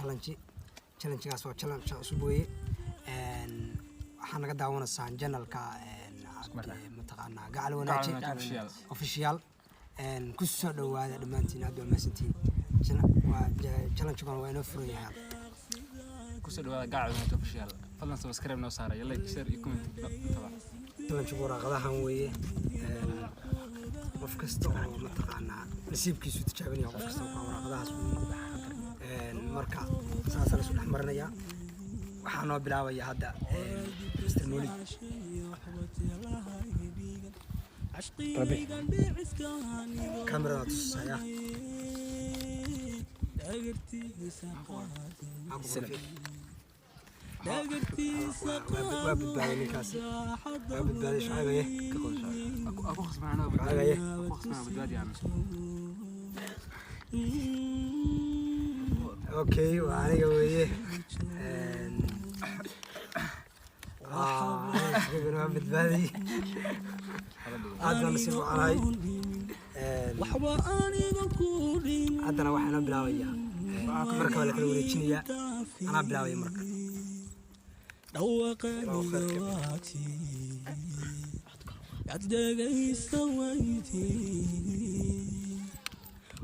challenge gaas waa challenge cusub weeye waxaan naga daawanaysaa channelka mataqaanaa gacal wanaajin official ku soo dhawaada dhamaantiin aad wanaagsantiin challenge kan waa inoo furan ku soo dhawaada gacal wanaajin official fadlan subscribe noo saara like share iyo comment challenge waraaqadahan weeye qof kasta oo mataqaanaa nasiibkiisu tijaabanaya qof kasta oo waraaqadahaas marka saas la isku dhaxmarinaya waxaan noo bilaabaya hadda Mr. Molid Rabi kamera tusaya وابد كاسي وابد شعبيه اكو خصمانه بدايه اكو خصمانه بدايه يعني اوكي وعليك ويه وابد بادي هذا نصيب علي عندنا واحد بلاويه مركب ولا كل وريجينيا انا بلاويه مركب دوقني رواتي عدقي سويتي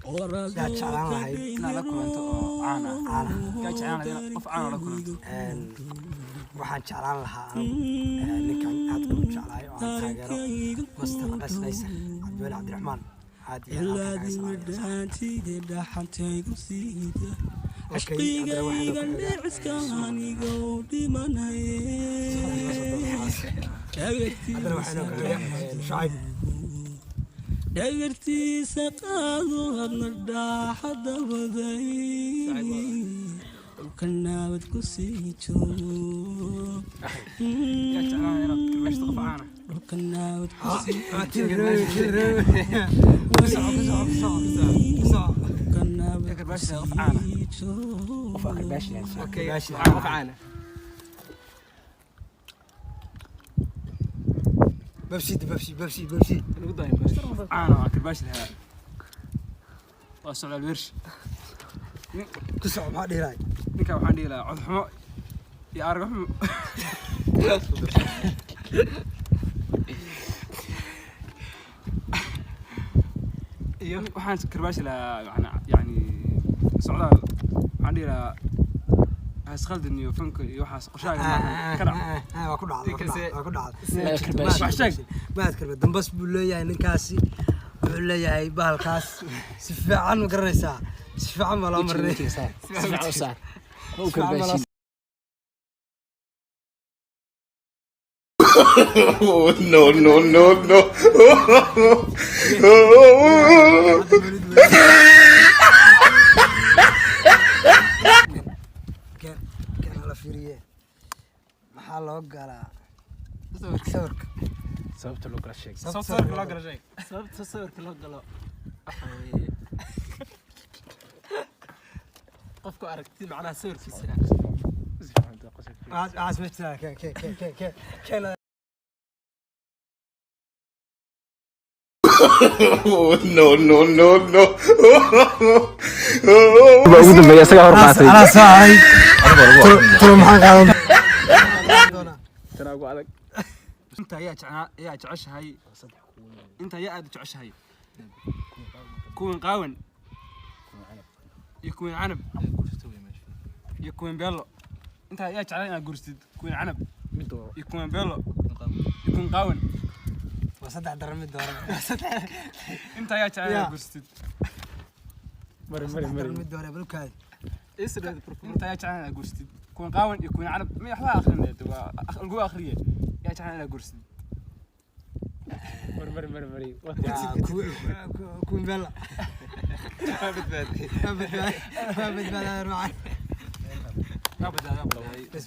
لا تشعلان هاي لا لا كنت عانا كاجعان قف عانا لا كنت waxaan jeclaan lahaa ninkan aad ku jeclahay oo aan taageero Master Qasaysan Cabdul Cabdiraxmaan aad iyo aad عشقيقي قندعس كهاني قودي منهي داقرتي سقاضو هدنا الداحة دبضي وكنا بتكسيتو وكنا بتكسيتو باش رفعانه وفاكر باش يعني اوكي رفعانه بمشي نقدر رفعانه واكر باش لها واسع الورش كسر ما ديراي ninka waxaan dhihi lahaa cod xumo iyo arag xumo iyo waxaan karbaash lahaa yani socdaal waxaan dhihi lahaa has khaldan iyo fanka iyo waxaas qorshaaga kana waa ku dhacday wax sheeg baad karba dambas buu leeyahay ninkaasi wuxuu leeyahay bahalkaas si fiican u garanaysaa si fiican ma loo maray si fiican u saar no. كان على فيريه maxaa loo galaa sawirka sababta loo gala sheeg sababta sawirka loo galo qofku aragti macnaha sawirkiisa عازمتنا كان no. ugu dambeeyay isaga hor qaatay ana saay tolo maxaan qaadan tana ugu adag inta yaa jeceshahay inta yaa aad jeceshahay kuwan qaawan iyo kuwan canab iyo kuwan beelo انت يا جعلان انا غرستد كوين عنب ميدو يكون بيلو يكون قاون وصدع درمي دور انت يا جعلان غرستد مري درمي دور بلوكاي ايش هذا انت يا جعلان غرستد كون قاون يكون عنب ما يحوا اخرنا الجو اخريه يا جعلان غرستد مري كوين بيلو ما بدأ بس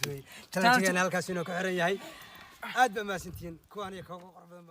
ترى halkaas inoo ka xiran yahay aad ba ma santiin kuwan iyo kooxo qorban